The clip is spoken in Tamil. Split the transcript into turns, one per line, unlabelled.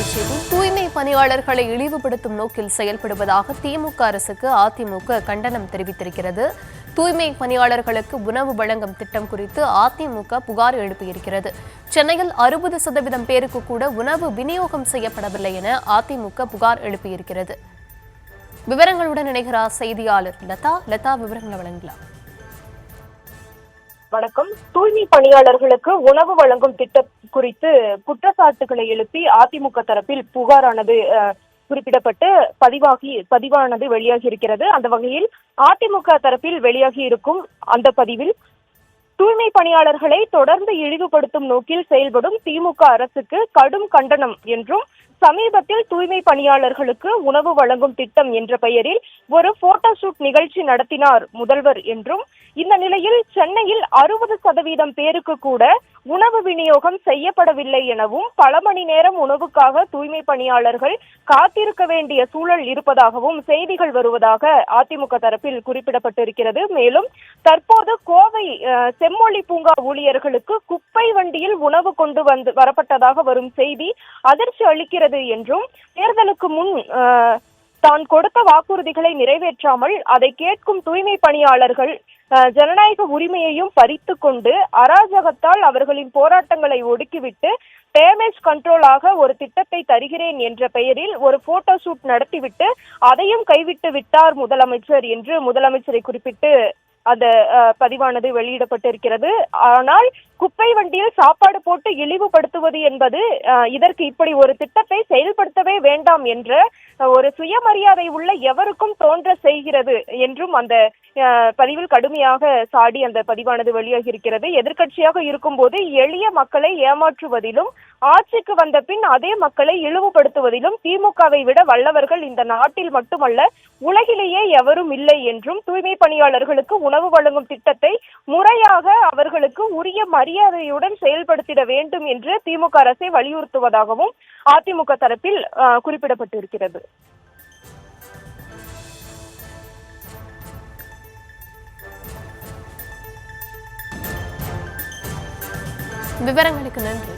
அண்மைச் செய்தி. தூய்மை பணியாளர்களை இழிவுபடுத்தும் நோக்கில் செயல்படுவதாக திமுக அரசுக்கு அதிமுக கண்டனம் தெரிவித்திருக்கிறது. தூய்மை பணியாளர்களுக்கு உணவு வழங்கும் திட்டம் குறித்து அதிமுக புகார் எழுப்பியிருக்கிறது. சென்னையில் 60% பேருக்கு கூட உணவு விநியோகம் செய்யப்படவில்லை என அதிமுக புகார் எழுப்பியிருக்கிறது. விவரங்களுடன் இணைகிறார் செய்தியாளர் லதா. விவரங்களை வழங்கலாம்.
வணக்கம். தூய்மை பணியாளர்களுக்கு உணவு வழங்கும் திட்டம் குறித்து குற்றச்சாட்டுகளை எழுப்பி அதிமுக தரப்பில் புகாரானது குறிப்பிடப்பட்டு பதிவானது வெளியாகி இருக்கிறது. அந்த வகையில் அதிமுக தரப்பில் வெளியாகி இருக்கும் அந்த பதிவில் தூய்மை பணியாளர்களை தொடர்ந்து இழிவுபடுத்தும் நோக்கில் செயல்படும் திமுக அரசுக்கு கடும் கண்டனம் என்றும், சமீபத்தில் தூய்மை பணியாளர்களுக்கு உணவு வழங்கும் திட்டம் என்ற பெயரில் ஒரு போட்டோ ஷூட் நிகழ்ச்சி நடத்தினார் முதல்வர் என்றும், இந்த நிலையில் சென்னையில் 60% பேருக்கு கூட உணவு விநியோகம் செய்யப்படவில்லை எனவும், பல மணி நேரம் உணவுக்காக தூய்மை பணியாளர்கள் காத்திருக்க வேண்டிய சூழல் இருப்பதாகவும் செய்திகள் வருவதாக அதிமுக தரப்பில் குறிப்பிடப்பட்டிருக்கிறது. மேலும் தற்போது கோவை செம்மொழி பூங்கா ஊழியர்களுக்கு குப்பை வண்டியில் உணவு கொண்டு வரப்பட்டதாக வரும் செய்தி அதிர்ச்சி அளிக்கிறது என்றும், தேர்தலுக்கு முன் தான் கொடுத்த வாக்குறுதிகளை நிறைவேற்றாமல் அதை கேட்கும் தூய்மை பணியாளர்கள் ஜனநாயக உரிமையையும் பறித்து கொண்டு அராஜகத்தால் அவர்களின் போராட்டங்களை ஒடுக்கிவிட்டு டேமேஜ் கண்ட்ரோலாக ஒரு திட்டத்தை தருகிறேன் என்ற பெயரில் ஒரு போட்டோ ஷூட் நடத்திவிட்டு அதையும் கைவிட்டு விட்டார் முதலமைச்சர் என்று முதலமைச்சரை குறிப்பிட்டு அந்த பதிவானது வெளியிடப்பட்டிருக்கிறது. ஆனால் குப்பை வண்டியில் சாப்பாடு போட்டு இழிவுபடுத்துவது என்பது இதற்கு இப்படி ஒரு திட்டத்தை செயல்படுத்தவே வேண்டாம் என்ற ஒரு சுயமரியாதை உள்ள எவருக்கும் தோன்ற செய்கிறது என்றும் அந்த பதிவில் கடுமையாக சாடி அந்த பதிவானது வெளியாகி இருக்கிறது. எதிர்க்கட்சியாக இருக்கும்போது எளிய மக்களை ஏமாற்றுவதிலும், ஆட்சிக்கு வந்த பின் அதே மக்களை இழிவுபடுத்துவதிலும் திமுகவை விட வல்லவர்கள் இந்த நாட்டில் மட்டுமல்ல உலகிலேயே எவரும் இல்லை என்றும், தூய்மை பணியாளர்களுக்கு உணவு வழங்கும் திட்டத்தை முறையாக அவர்களுக்கு உரிய மரியாதையுடன் செயல்படுத்திட வேண்டும் என்று திமுக அரசை வலியுறுத்துவதாகவும் அதிமுக தரப்பில் குறிப்பிடப்பட்டிருக்கிறது.
விவரங்களுக்கு நன்றி.